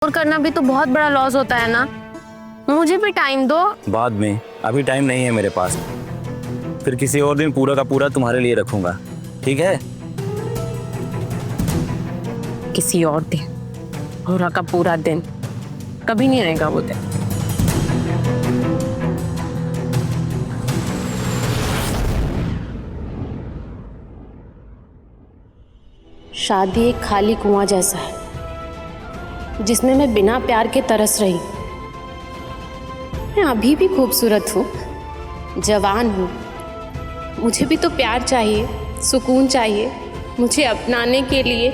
और करना भी तो बहुत बड़ा लॉस होता है ना। मुझे भी टाइम दो। बाद में, अभी टाइम नहीं है मेरे पास। फिर किसी और दिन पूरा का पूरा तुम्हारे लिए रखूंगा, ठीक है? किसी और दिन, पूरा का पूरा दिन कभी नहीं आएगा वो दिन। शादी एक खाली कुआं जैसा है जिसमें मैं बिना प्यार के तरस रही। मैं अभी भी खूबसूरत हूँ, जवान हूँ। मुझे भी तो प्यार चाहिए, सुकून चाहिए। मुझे अपनाने के लिए,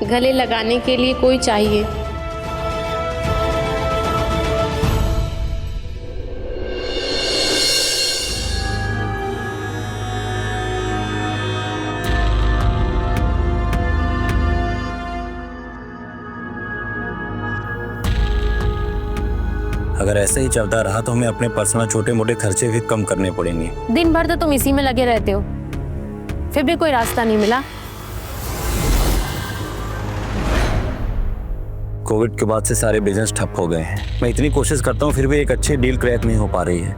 गले लगाने के लिए कोई चाहिए। अगर ऐसे ही चलता रहा तो हमें अपने पर्सनल छोटे मोटे खर्चे भी कम करने पड़ेंगे। दिन भर तो तुम इसी में लगे रहते हो, फिर भी कोई रास्ता नहीं मिला। कोविड के बाद से सारे बिजनेस ठप हो गए हैं। मैं इतनी कोशिश करता हूँ फिर भी एक अच्छी डील क्रैक नहीं हो पा रही है,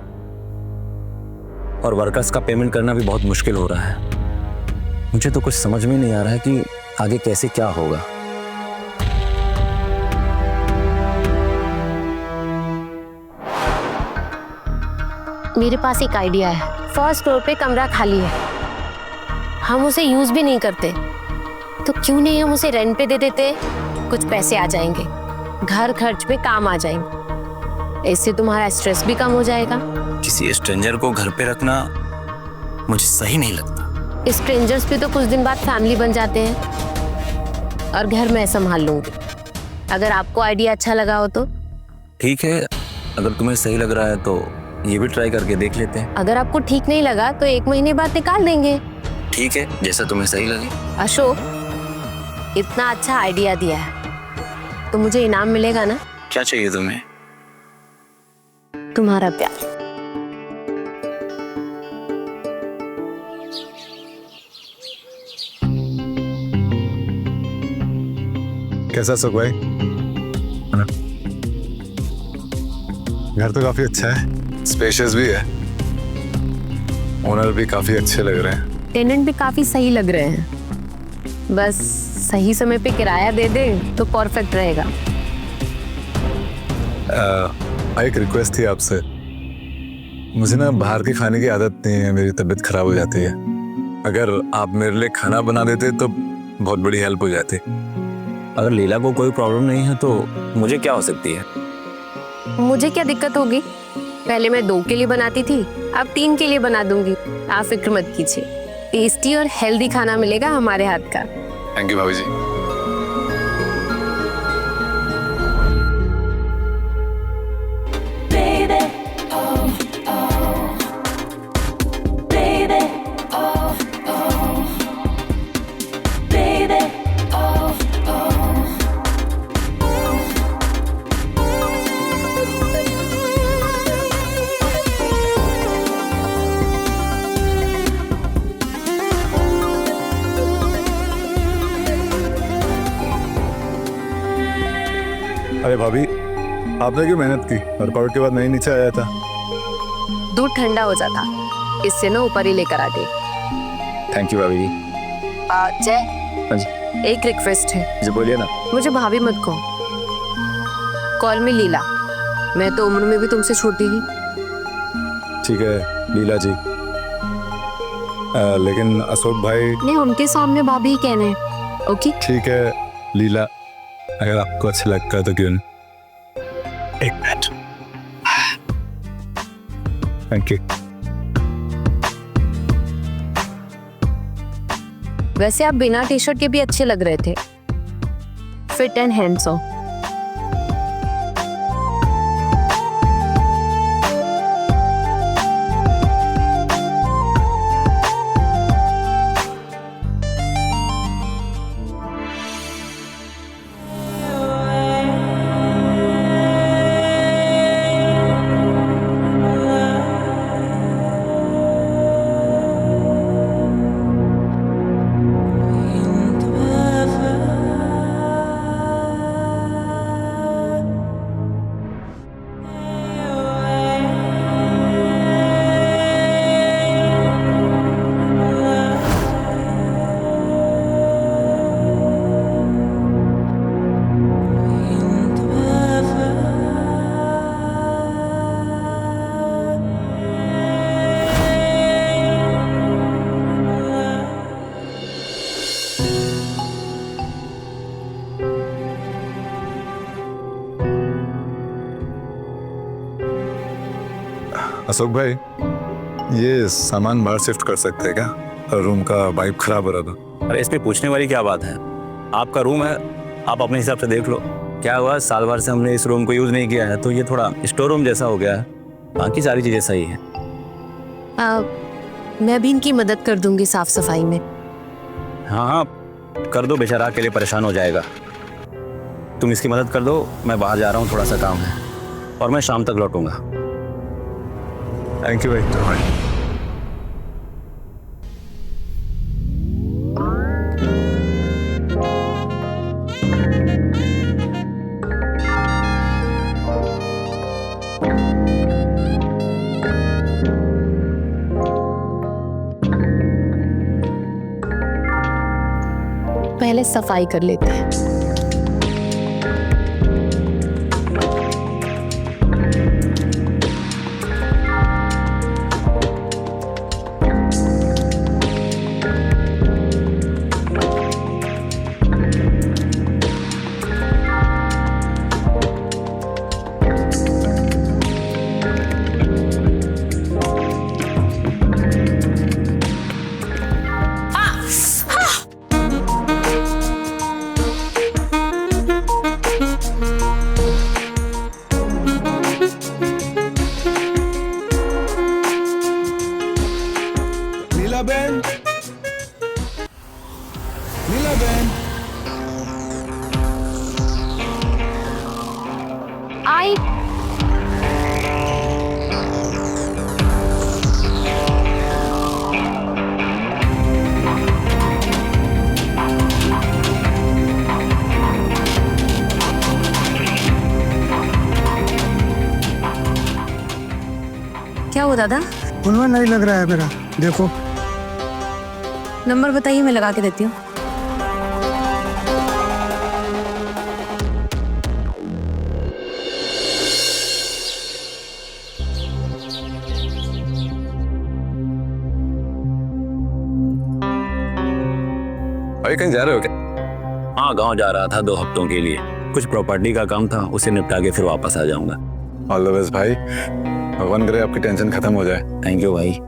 और वर्कर्स का पेमेंट करना भी बहुत मुश्किल हो रहा है। मुझे तो कुछ समझ में नहीं आ रहा है कि आगे कैसे क्या होगा। मेरे पास एक आइडिया है। फर्स्ट फ्लोर पे कमरा खाली है, हम उसे यूज भी नहीं करते, तो क्यों नहीं हम उसे रेंट पे दे देते। कुछ पैसे आ जाएंगे, घर खर्च पे काम आ जाएंगे। इससे तुम्हारा स्ट्रेस भी कम हो जाएगा। किसी स्ट्रेंजर को घर पे रखना मुझे सही नहीं लगता। स्ट्रेंजर्स भी तो कुछ दिन बाद फैमिली बन जाते हैं। और घर मैं संभाल लूंगी। अगर आपको आइडिया अच्छा लगा हो तो ठीक है, अगर तुम्हें सही लग रहा है तो ये भी ट्राई करके देख लेते हैं। अगर आपको ठीक नहीं लगा तो 1 महीने बाद निकाल देंगे। ठीक है, जैसा तुम्हें सही लगे। अशोक, इतना अच्छा आइडिया दिया है तो मुझे इनाम मिलेगा ना? क्या चाहिए तुम्हें? तुम्हारा प्यार। कैसा सुख भाई? घर तो काफी अच्छा है, स्पेशियस भी है, ओनर भी काफी अच्छे लग रहे हैं, टेनेंट भी काफी सही लग रहे हैं। बस सही समय पे किराया दे दे तो परफेक्ट रहेगा। एक रिक्वेस्ट थी आपसे। मुझे ना बाहर के खाने की आदत नहीं है, मेरी तबीयत खराब हो जाती है। अगर आप मेरे लिए खाना बना देते तो बहुत बड़ी हेल्प हो जाती। अगर लीला को कोई प्रॉब्लम नहीं है तो मुझे क्या हो सकती है? मुझे क्या दिक्कत होगी? पहले मैं 2 के लिए बनाती थी, अब 3 के लिए बना दूंगी। आप फिक्र मत कीजिए, टेस्टी और हेल्दी खाना मिलेगा हमारे हाथ का। थैंक यू भाभी जी। अरे भाभी, आपने क्यों मेहनत की? वर्कआउट के बाद नहीं नीचे आया था? दूध ठंडा हो जाता, इससे ना ऊपर ही लेकर आ गई। थैंक यू भाभी जी। जय, हाँ जी। एक रिक्वेस्ट है। जी बोलिए ना। मुझे भाभी मत कहो, कॉल मी लीला। मैं तो उम्र में भी तुमसे छोटी ही। ठीक है लीला जी। लेकिन अशोक भाई। नहीं, उनके सामने भाभी ही कहने हैं। ओके ठीक है लीला, अगर आपको अच्छा लगता है तो क्यों नहीं? 1 मिनट। Thank you. वैसे आप बिना टी शर्ट के भी अच्छे लग रहे थे, फिट एंड हैंडसम। अशोक भाई, ये सामान बाहर शिफ्ट कर सकते हैं क्या? रूम का वाइब खराब हो रहा था। अरे इसमें पूछने वाली क्या बात है? आपका रूम है, आप अपने हिसाब से देख लो। क्या हुआ, साल भर से हमने इस रूम को यूज नहीं किया है तो ये थोड़ा स्टोर रूम जैसा हो गया है। बाकी सारी चीजें सही है। मैं भी इनकी मदद कर दूंगी साफ सफाई में। हाँ हाँ कर दो, बेचारा अकेले परेशान हो जाएगा। तुम इसकी मदद कर दो, मैं बाहर जा रहा हूँ, थोड़ा सा काम है और मैं शाम तक लौटूंगा। थैंक यू भाई। पहले सफाई कर लेते हैं। नीलाबेन, नीलाबेन, आई क्या हुआ दादा? खुलवा नहीं लग रहा है मेरा, देखो। नंबर बताइए, मैं लगा के देती हूँ। भाई कहीं जा रहे हो क्या? हाँ गांव जा रहा था 2 हफ्तों के लिए, कुछ प्रॉपर्टी का काम था, उसे निपटा के फिर वापस आ जाऊंगा। ऑल द बेस्ट भाई, भगवान करे आपकी टेंशन खत्म हो जाए। थैंक यू भाई।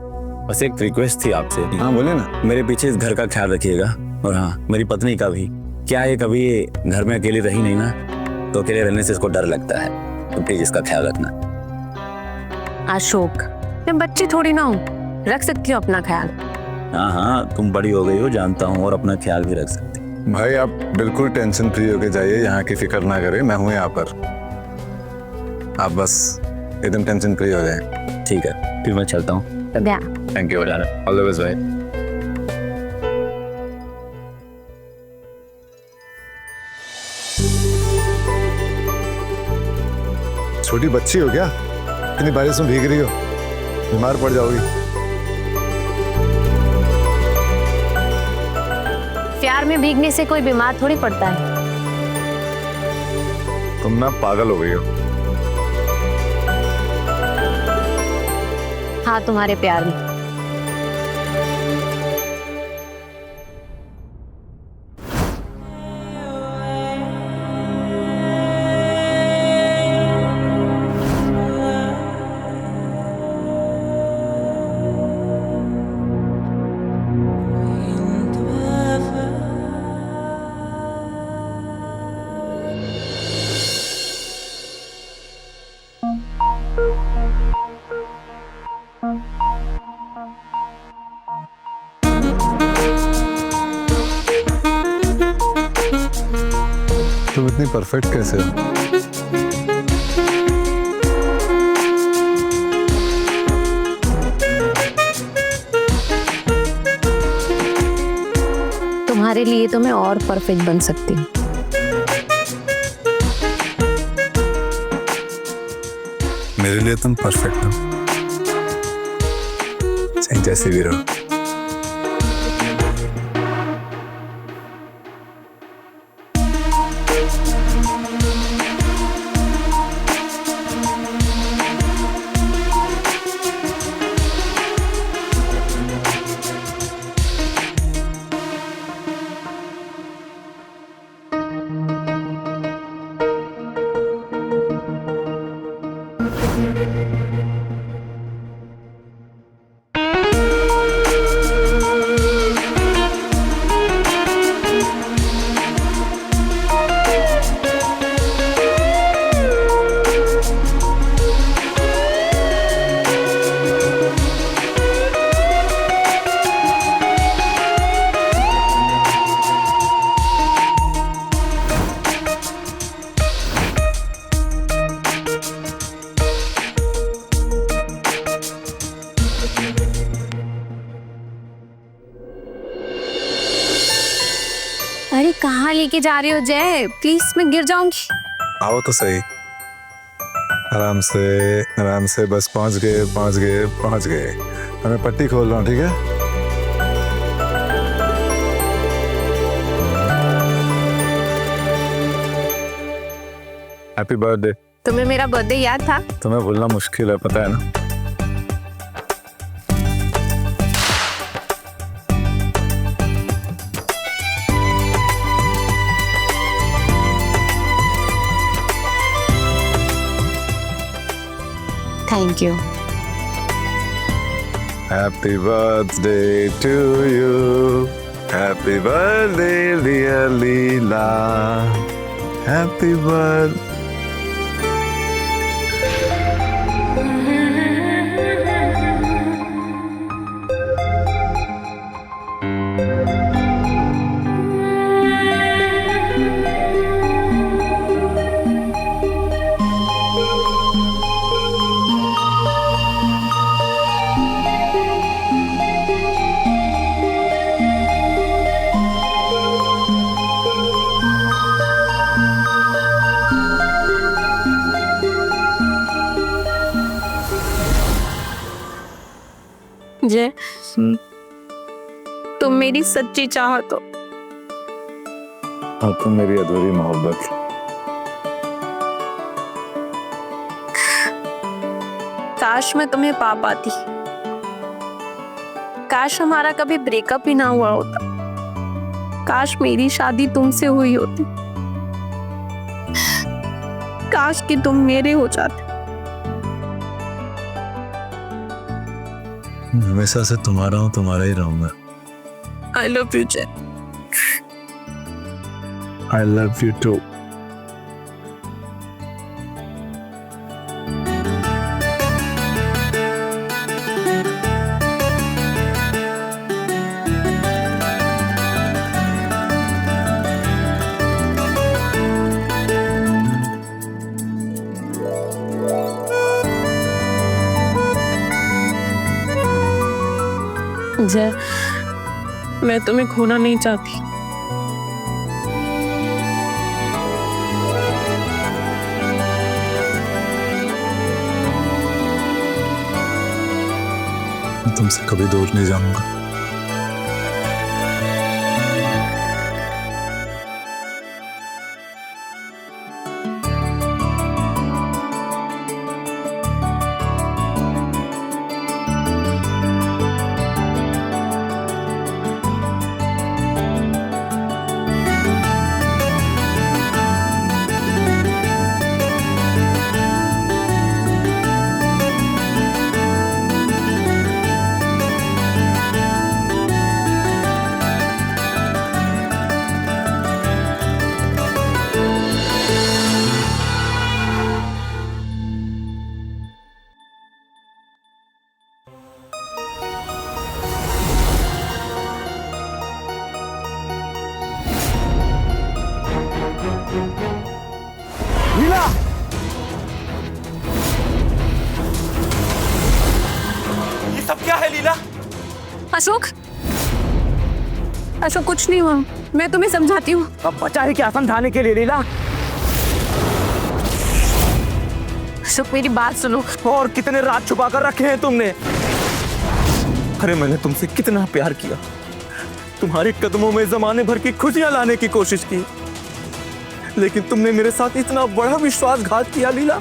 बस एक रिक्वेस्ट थी आपसे। हाँ बोलिए ना। मेरे पीछे इस घर का ख्याल रखिएगा, और हाँ मेरी पत्नी का भी। क्या है, कभी ये घर में अकेली रही नहीं ना, तो अकेले रहने से इसको डर लगता है, तो प्लीज इसका ख्याल रखना। अशोक, मैं बच्ची थोड़ी ना हूँ, रख सकती हूँ अपना ख्याल। हाँ हाँ तुम बड़ी हो गई हो जानता हूँ, और अपना ख्याल भी रख सकती। भाई आप बिल्कुल टेंशन फ्री होके जाइए, यहाँ की फिक्र ना करें, मैं हूँ यहाँ पर। आप बस एकदम टेंशन फ्री हो जाए। ठीक है, फिर मैं चलता हूँ। Thank you, all the best भाई। छोटी बच्ची हो क्या? इतनी बारिश में भीग रही हो, बीमार पड़ जाओगी। प्यार में भीगने से कोई बीमार थोड़ी पड़ता है। तुम ना पागल हो गई हो। हाँ, तुम्हारे प्यार में। तुम इतनी परफेक्ट कैसे हो? तुम्हारे लिए तो मैं और परफेक्ट बन सकती हूँ। मेरे लिए तुम परफेक्ट हो, चाहे जैसे भी रहो। लेके जा रहे हो जय? प्लीज मैं गिर जाऊंगी। आओ तो सही। आराम से बस पहुंच गए। मैं पट्टी खोल रहा हूँ, ठीक है? Happy birthday. तुम्हें मेरा बर्थडे याद था? तुम्हें भूलना मुश्किल है, पता है ना? Thank you. Happy birthday to you. Happy birthday, dear Leela. Happy birthday. जय, तुम मेरी सच्ची चाहत हो। और तुम मेरी अधूरी मोहब्बत। काश मैं तुम्हें पा पाती। काश हमारा कभी ब्रेकअप ही ना हुआ होता। काश मेरी शादी तुमसे हुई होती। काश कि तुम मेरे हो जाते। हमेशा से तुम्हारा हूँ, तुम्हारा ही रहूंगा। आई लव यू जय। I love you too. जय, मैं तुम्हें खोना नहीं चाहती। मैं तुमसे कभी दूर नहीं जाऊंगा। लीला, ये सब क्या है लीला? अशोक, अशोक कुछ नहीं हुआ, मैं तुम्हें समझाती हूँ। अब बचा है क्या समझाने के लिए लीला? अशोक मेरी बात सुनो। और कितने राज छुपा कर रखे हैं तुमने? अरे मैंने तुमसे कितना प्यार किया, तुम्हारे कदमों में जमाने भर की खुशियां लाने की कोशिश की, लेकिन तुमने मेरे साथ इतना बड़ा विश्वासघात किया लीला।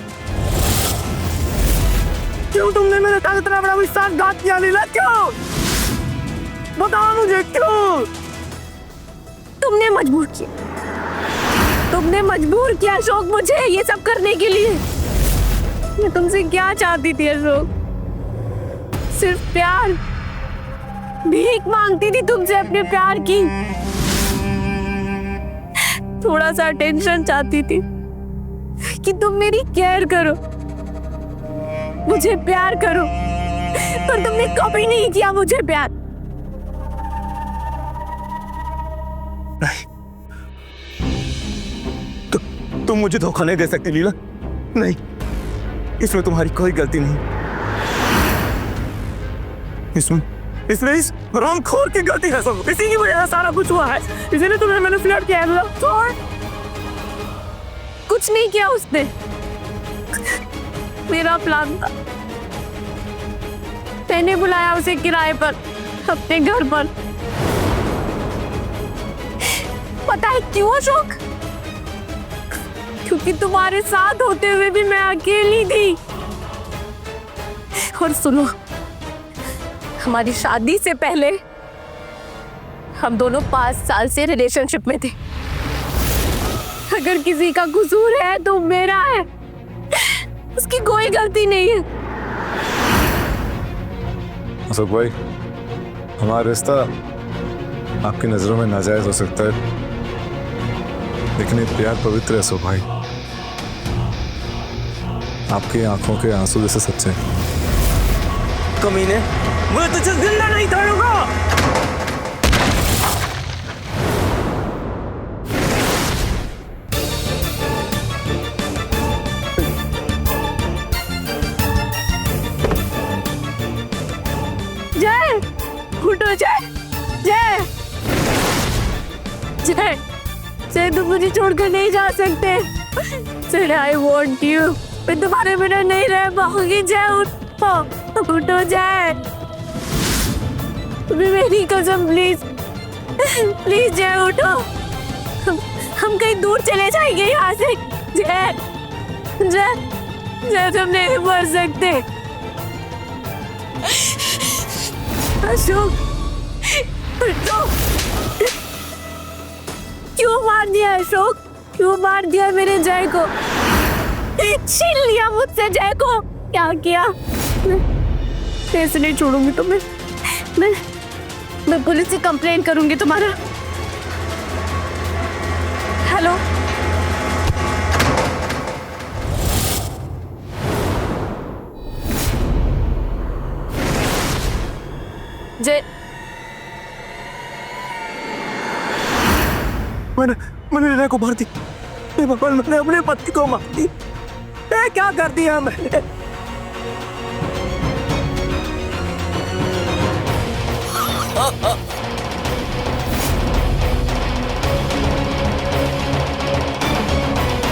क्यों तुमने मेरे साथ इतना बड़ा विश्वासघात किया लीला? क्यों? बताओ मुझे क्यों? तुमने मजबूर किया, तुमने मजबूर किया अशोक मुझे ये सब करने के लिए। मैं तुमसे क्या चाहती थी अशोक? सिर्फ प्यार, भीख मांगती थी तुमसे अपने प्यार की। थोड़ा सा टेंशन चाहती थी कि तुम मेरी केयर करो, मुझे प्यार करो, पर तुमने कभी नहीं किया मुझे प्यार। तुम मुझे धोखा नहीं दे सकती लीला। नहीं, इसमें तुम्हारी कोई गलती नहीं। इसलिए इस हरामखोर की गलती है सब, इसी की वजह से सारा कुछ हुआ है। इसीलिए तुम्हें मैंने फ्लर्ट किया है। छोड़। कुछ नहीं किया उसने, मेरा प्लान था। मैंने बुलाया उसे किराए पर अपने घर पर। पता है क्यों अशोक? क्योंकि तुम्हारे साथ होते हुए भी मैं अकेली थी। और सुनो, हमारी शादी से पहले हम दोनों 5 साल से रिलेशनशिप में थे। अगर किसी का कसूर है तो मेरा है, उसकी कोई गलती नहीं है। अशोक भाई, हमारा रिश्ता आपकी नजरों में नाजायज हो सकता है, लेकिन ये प्यार पवित्र है अशोक भाई। आपकी आंखों के आंसू जैसे सच्चे हैं। कमीने, मैं तुझे जिंदा नहीं छोड़ूंगा। जय, उठो जय, जय, जय, जय, तुम मुझे छोड़कर नहीं जा सकते। जय, आई वॉन्ट यू। मैं तुम्हारे बिना नहीं रह पाऊंगी। जय उठो, उठो जय, तुम्हें मेरी कसम, प्लीज प्लीज जय उठो। हम कहीं दूर चले जाएंगे यहाँ से। जय, जय, जय, तुम नहीं मर सकते। अशोक, उठो। क्यों मार दिया अशोक? क्यों मार दिया मेरे जय को? छीन लिया मुझसे जय को। क्या किया? मैं ऐसे नहीं छोड़ूंगी तुम्हें। मैं पुलिस से कंप्लेन करूंगी तुम्हारा। हेलो, जय, मैंने रीना को मार दी। भगवान, मैंने अपने पति को मार दी। क्या कर दिया मैंने?